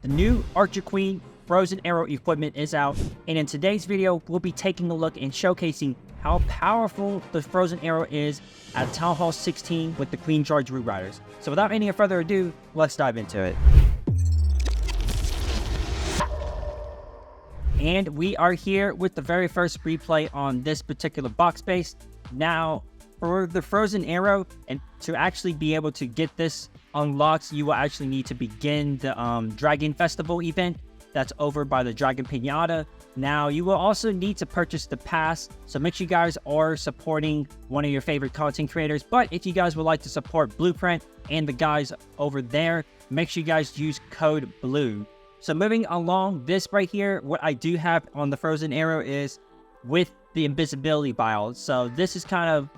The new Archer Queen Frozen Arrow equipment is out, and in today's video, we'll be taking a look and showcasing how powerful the Frozen Arrow is at Town Hall 16 with the Queen Charge Root Riders. So without any further ado, let's dive into it. And we are here with the very first replay on this particular box base. Now, for the Frozen Arrow, and to actually be able to get this unlocked, you will actually need to begin the Dragon Festival event that's over by the Dragon Pinata. Now, you will also need to purchase the pass, so make sure you guys are supporting one of your favorite content creators. But if you guys would like to support Blueprint and the guys over there, make sure you guys use code BLUE. So moving along, this right here, what I do have on the Frozen Arrow is with the invisibility build. So this is kind of,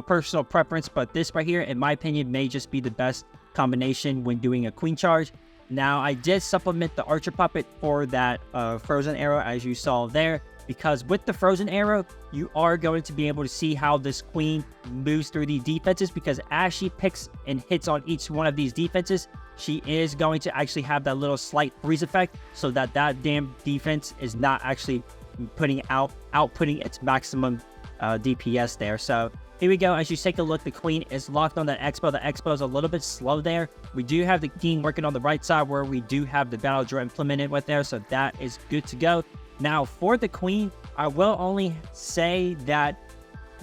personal preference, but this right here, in my opinion, may just be the best combination when doing a Queen Charge. Now, I did supplement the Archer Puppet for that Frozen Arrow, as you saw there, because with the Frozen Arrow, you are going to be able to see how this Queen moves through these defenses, because as she picks and hits on each one of these defenses, she is going to actually have that little slight freeze effect, so that damn defense is not actually outputting its maximum DPS there. So here we go. As you take a look, the Queen is locked on that Expo. The Expo is a little bit slow there. We do have the King working on the right side, where we do have the Battle Drill implemented with there, so that is good to go. Now, for the Queen, I will only say that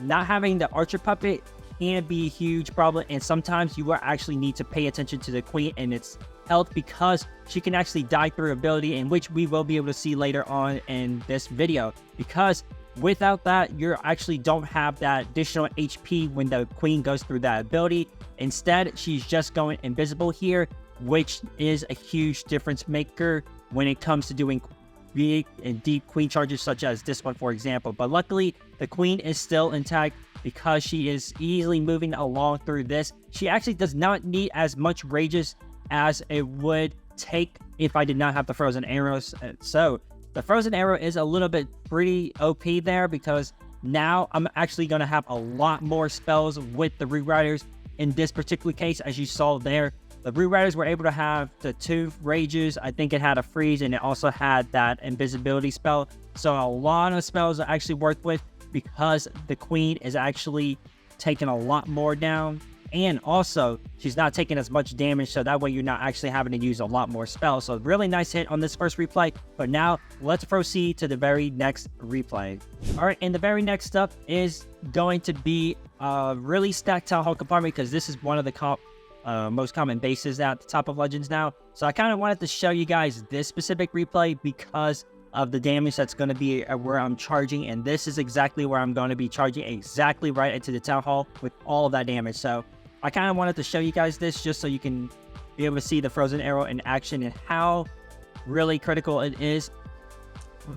not having the Archer Puppet can be a huge problem, and sometimes you will actually need to pay attention to the Queen and its health, because she can actually die through ability, in which we will be able to see later on in this video, because without that, you actually don't have that additional HP when the Queen goes through that ability. Instead, she's just going invisible here, which is a huge difference maker when it comes to doing big and deep Queen charges such as this one, for example. But luckily, the Queen is still intact because she is easily moving along through this. She actually does not need as much rages as it would take if I did not have the Frozen Arrows. So the Frozen Arrow is a little bit pretty OP there, because now I'm actually going to have a lot more spells with the Root Riders. In this particular case, as you saw there, the Root Riders were able to have the 2 rages. I think it had a freeze, and it also had that invisibility spell. So a lot of spells are actually worked with, because the Queen is actually taking a lot more down. And also, she's not taking as much damage, so that way you're not actually having to use a lot more spells. So really nice hit on this first replay. But now, let's proceed to the very next replay. Alright, and the very next up is going to be a really stacked Town Hall compartment, because this is one of the most common bases at the top of Legends now. So I kind of wanted to show you guys this specific replay because of the damage that's going to be where I'm charging, and this is exactly where I'm going to be charging, exactly right into the Town Hall with all of that damage. So I kind of wanted to show you guys this just so you can be able to see the Frozen Arrow in action and how really critical it is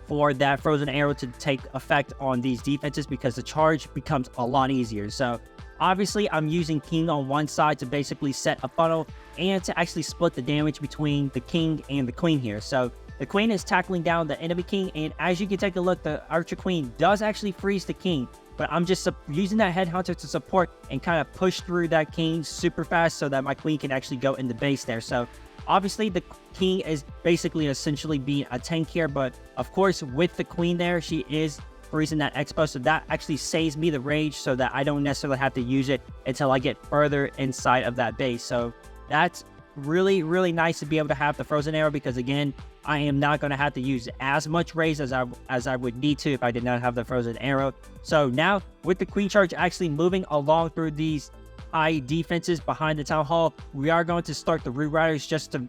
for that Frozen Arrow to take effect on these defenses, because the charge becomes a lot easier. So obviously, I'm using King on one side to basically set a funnel and to actually split the damage between the King and the Queen here. So the Queen is tackling down the enemy King, and as you can take a look, the Archer Queen does actually freeze the King. But I'm just using that Headhunter to support and kind of push through that King super fast so that my Queen can actually go in the base there. So obviously, the King is basically essentially being a tank here, but of course, with the Queen there, she is freezing that Expo, so that actually saves me the rage so that I don't necessarily have to use it until I get further inside of that base. So that's really, really nice to be able to have the Frozen Arrow, because again, I am not going to have to use as much rage as I would need to if I did not have the Frozen Arrow. So now, with the Queen Charge actually moving along through these high defenses behind the Town Hall, we are going to start the Root Riders just to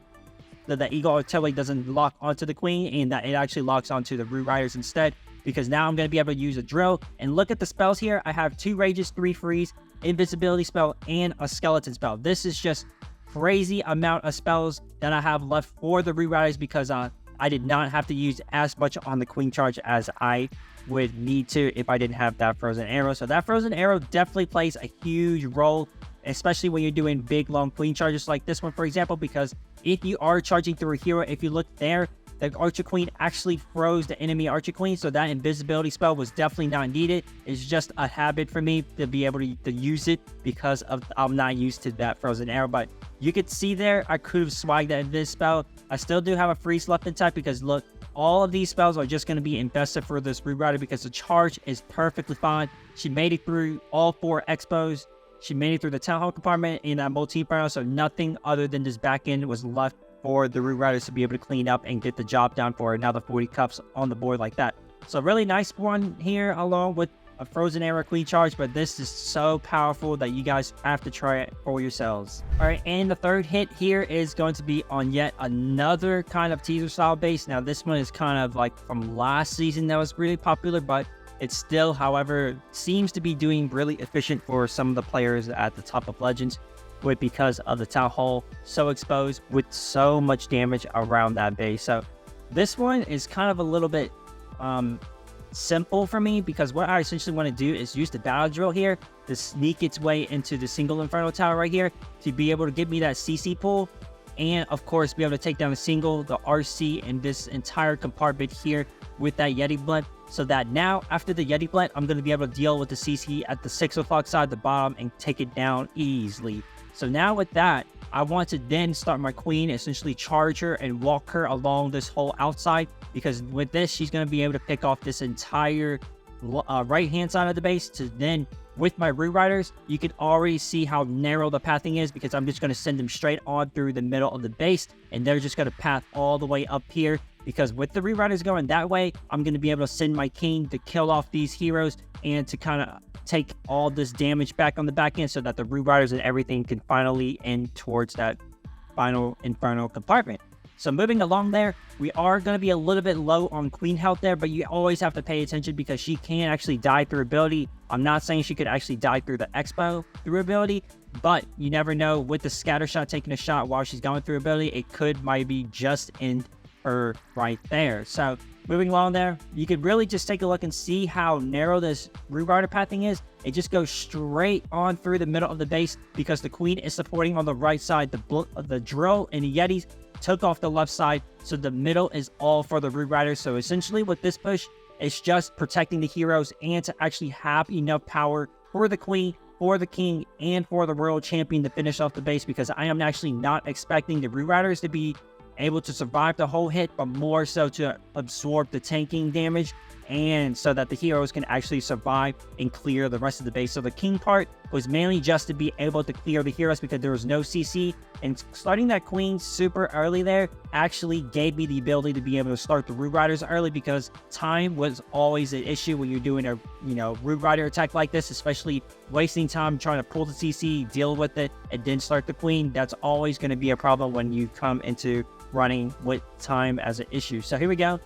that the Eagle Artillery doesn't lock onto the Queen, and that it actually locks onto the Root Riders instead, because now I'm going to be able to use a drill. And look at the spells here. I have 2 rages, 3 freeze, invisibility spell, and a skeleton spell. This is just crazy amount of spells that I have left for the Root Riders, because I did not have to use as much on the Queen Charge as I would need to if I didn't have that Frozen Arrow. So that Frozen Arrow definitely plays a huge role, especially when you're doing big long Queen Charges like this one, for example, because if you are charging through a hero, if you look there, the Archer Queen actually froze the enemy Archer Queen, so that invisibility spell was definitely not needed. It's just a habit for me to be able to use it because I'm not used to that frozen arrow. But you could see there, I could have swagged that invis spell. I still do have a freeze left intact because look, all of these spells are just going to be invested for this Rerouter because the charge is perfectly fine. She made it through all 4 expos. She made it through the Town Hall compartment in that multi-inferno, so nothing other than this back end was left for the Rerouters to be able to clean up and get the job done for another 40 cups on the board like that. So really nice one here along with a Frozen Arrow Queen charge, but this is so powerful that you guys have to try it for yourselves. Alright, and the third hit here is going to be on yet another kind of teaser style base. Now this one is kind of like from last season that was really popular, but it still, however, seems to be doing really efficient for some of the players at the top of Legends, with because of the Town Hall so exposed with so much damage around that base. So this one is kind of a little bit simple for me because what I essentially want to do is use the battle drill here to sneak its way into the single Inferno Tower right here to be able to give me that CC pull, and of course be able to take down the single, the RC, and this entire compartment here with that Yeti blend, so that now after the Yeti blend I'm going to be able to deal with the CC at the 6 o'clock side, the bottom, and take it down easily. So now with that, I want to then start my queen, essentially charge her and walk her along this whole outside, because with this, she's going to be able to pick off this entire right-hand side of the base. To then, with my Rerouters, you can already see how narrow the pathing is, because I'm just going to send them straight on through the middle of the base, and they're just going to path all the way up here, because with the Rerouters going that way, I'm going to be able to send my king to kill off these heroes and to kind of take all this damage back on the back end so that the Rerouters and everything can finally end towards that final Inferno compartment. So moving along there, we are going to be a little bit low on queen health there, but you always have to pay attention because she can actually die through ability. I'm not saying she could actually die through the expo through ability, but you never know. With the scatter shot, taking a shot while she's going through ability, it could might be just in her right there. So moving along there, you could really just take a look and see how narrow this Rerouter pathing is. It just goes straight on through the middle of the base because the queen is supporting on the right side. The drill and the Yetis took off the left side, so the middle is all for the Rerouters. So essentially with this push, it's just protecting the heroes and to actually have enough power for the queen, for the king, and for the royal champion to finish off the base, because I am actually not expecting the Rerouters to be able to survive the whole hit, but more so to absorb the tanking damage, and so that the heroes can actually survive and clear the rest of the base. So the king part was mainly just to be able to clear the heroes because there was no CC, and starting that queen super early there actually gave me the ability to be able to start the Rerouters early, because time was always an issue when you're doing a Rerouter attack like this, especially wasting time trying to pull the CC, deal with it, and then start the queen. That's always going to be a problem when you come into running with time as an issue. So here we go.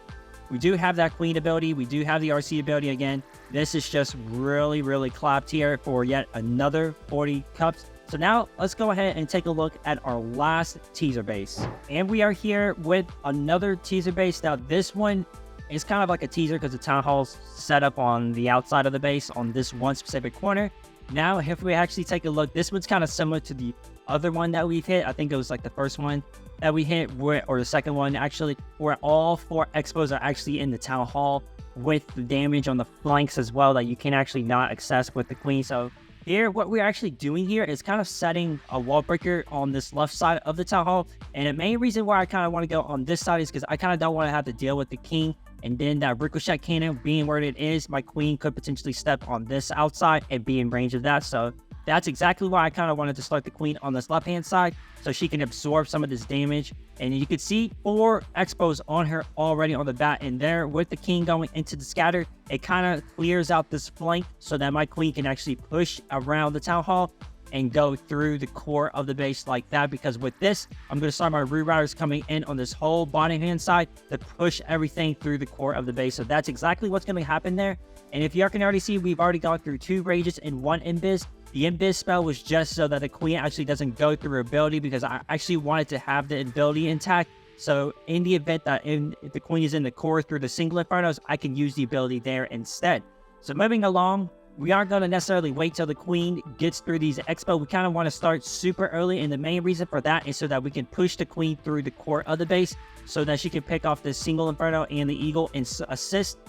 We do have that queen ability. We do have the RC ability again. This is just really, really clapped here for yet another 40 cups. So now let's go ahead and take a look at our last teaser base. And we are here with another teaser base. Now this one is kind of like a teaser because the Town Hall's set up on the outside of the base on this one specific corner. Now if we actually take a look, this one's kind of similar to the other one that we've hit. I think it was like the first one that we hit, or the second one actually, where all 4 expos are actually in the Town Hall with the damage on the flanks as well that you can actually not access with the queen. So here, what we're actually doing here is kind of setting a wall breaker on this left side of the Town Hall. And the main reason why I kind of want to go on this side is because I kind of don't want to have to deal with the king, and then that ricochet cannon being where it is, my queen could potentially step on this outside and be in range of that. So that's exactly why I kind of wanted to start the queen on this left-hand side, so she can absorb some of this damage. And you can see 4 expos on her already on the bat, and there with the king going into the scatter, it kind of clears out this flank so that my queen can actually push around the Town Hall and go through the core of the base like that. Because with this, I'm going to start my Rerouters coming in on this whole bottom hand side to push everything through the core of the base. So that's exactly what's going to happen there. And if you can already see, we've already gone through 2 rages and 1 invis. The invis spell was just so that the queen actually doesn't go through her ability, because I actually wanted to have the ability intact. So in the event that if the queen is in the core through the single infernos, I can use the ability there instead. So moving along, we aren't going to necessarily wait till the queen gets through these expo. We kind of want to start super early, and the main reason for that is so that we can push the queen through the core of the base so that she can pick off the single inferno and the eagle and assist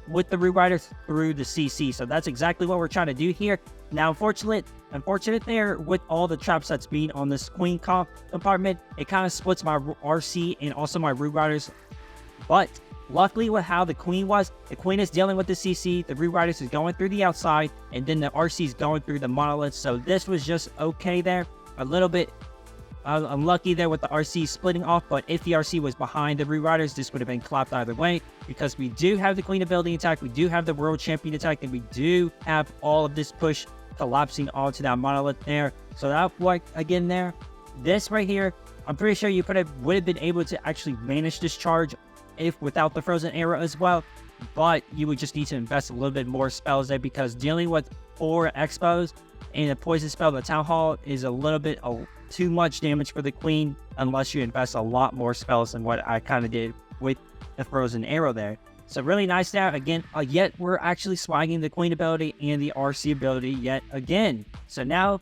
with the root rider through the CC. So that's exactly what we're trying to do here. Now, unfortunate there with all the traps that's being on this queen compartment, it kind of splits my RC and also my root riders. But luckily with how the queen is dealing with the CC, the root riders is going through the outside, and then the RC is going through the monolith. So this was just okay there. A little bit unlucky there with the RC splitting off, but if the RC was behind the root riders, this would have been clapped either way, because we do have the queen ability attack, we do have the world champion attack, and we do have all of this push collapsing onto that monolith there. So that worked again there. This right here, I'm pretty sure you would have been able to actually manage this charge if without the frozen arrow as well, but you would just need to invest a little bit more spells there, because dealing with 4 expos and a poison spell, the town hall, is a little bit too much damage for the queen unless you invest a lot more spells than what I kind of did with the frozen arrow there. So really nice there. Again, yet we're actually swagging the queen ability and the RC ability yet again. So now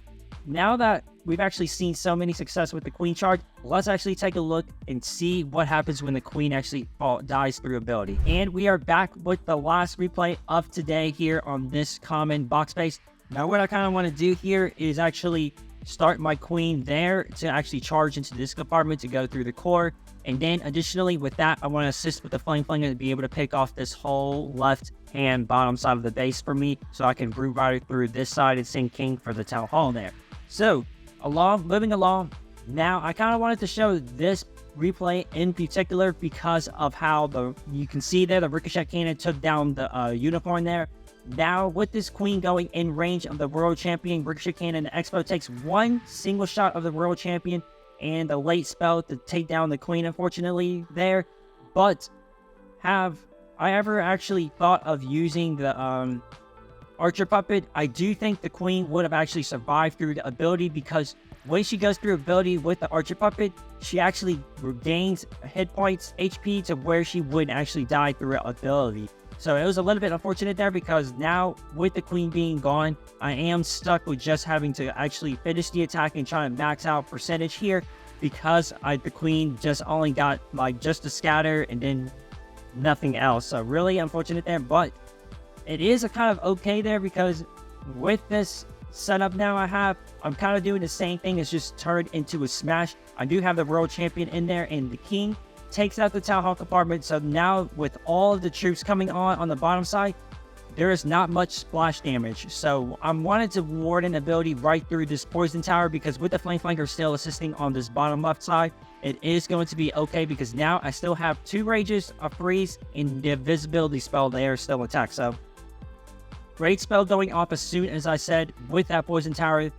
that we've actually seen so many success with the queen charge, let's actually take a look and see what happens when the queen actually dies through ability. And we are back with the last replay of today here on this common box base. Now what I kind of want to do here is actually start my queen there to actually charge into this compartment to go through the core. And then additionally with that, I want to assist with the flame flanger to be able to pick off this whole left hand bottom side of the base for me, so I can root rider through this side and send king for the town hall there. So moving along, now I kind of wanted to show this replay in particular because of how you can see there the ricochet cannon took down the unicorn there. Now with this queen going in range of the world champion, ricochet cannon, the expo takes one single shot of the world champion and the late spell to take down the queen, unfortunately there. But have I ever actually thought of using the archer puppet? I do think the queen would have actually survived through the ability, because when she goes through ability with the archer puppet, she actually regains hit points, HP, to where she wouldn't actually die through ability. So it was a little bit unfortunate there, because now with the queen being gone, I am stuck with just having to actually finish the attack and try to max out percentage here, because the queen just only got like just a scatter and then nothing else. So really unfortunate there, but it is a kind of okay there, because with this setup now I'm kind of doing the same thing. It's just turned into a smash. I do have the world champion in there, and the king takes out the town hall compartment. So now with all of the troops coming on the bottom side, there is not much splash damage. So I wanted to ward an ability right through this poison tower, because with the flame flanker still assisting on this bottom left side, it is going to be okay, because now I still have 2 rages, a freeze, and the invisibility spell there still attack. So great spell going off as soon as I said, with that poison tower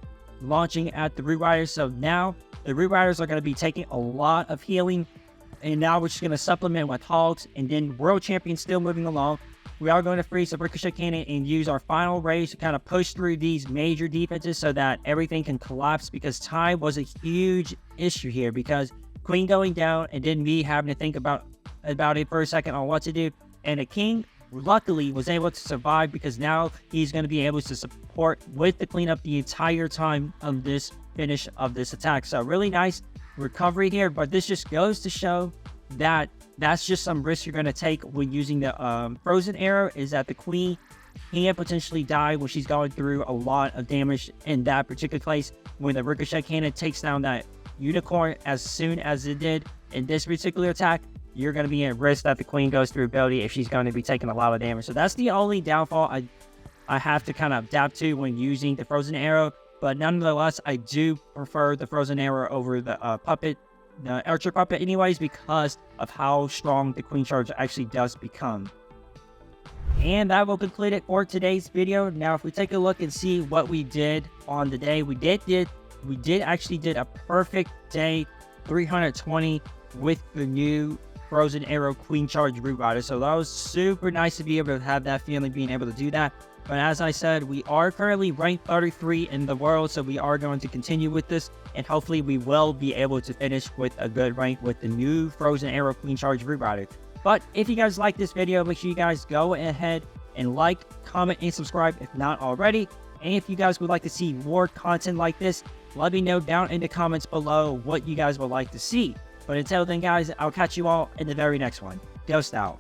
launching at the root riders. So now the root riders are going to be taking a lot of healing, and now we're just going to supplement with hogs, and then world champion still moving along. We are going to freeze the ricochet cannon and use our final rage to kind of push through these major defenses so that everything can collapse, because time was a huge issue here, because queen going down and then me having to think about it for a second on what to do. And the king luckily was able to survive, because now he's going to be able to support with the cleanup the entire time of this finish of this attack. So really nice recovery here, but this just goes to show that that's just some risk you're going to take when using the frozen arrow, is that the queen can potentially die when she's going through a lot of damage in that particular place. When the ricochet cannon takes down that unicorn as soon as it did in this particular attack, you're going to be at risk that the queen goes through ability if she's going to be taking a lot of damage. So that's the only downfall I have to kind of adapt to when using the frozen arrow. But nonetheless, I do prefer the frozen arrow over the the archer puppet anyways, because of how strong the queen charge actually does become. And that will conclude it for today's video. Now, if we take a look and see what we did on the day, we actually did a perfect day, 320 with the new frozen arrow queen charge root rider. So that was super nice to be able to have that feeling, being able to do that. But as I said, we are currently ranked 33 in the world, so we are going to continue with this, and hopefully we will be able to finish with a good rank with the new frozen arrow queen charge root rider. But if you guys like this video, make sure you guys go ahead and like, comment, and subscribe if not already. And if you guys would like to see more content like this, let me know down in the comments below what you guys would like to see. But until then, guys, I'll catch you all in the very next one. Ghost out.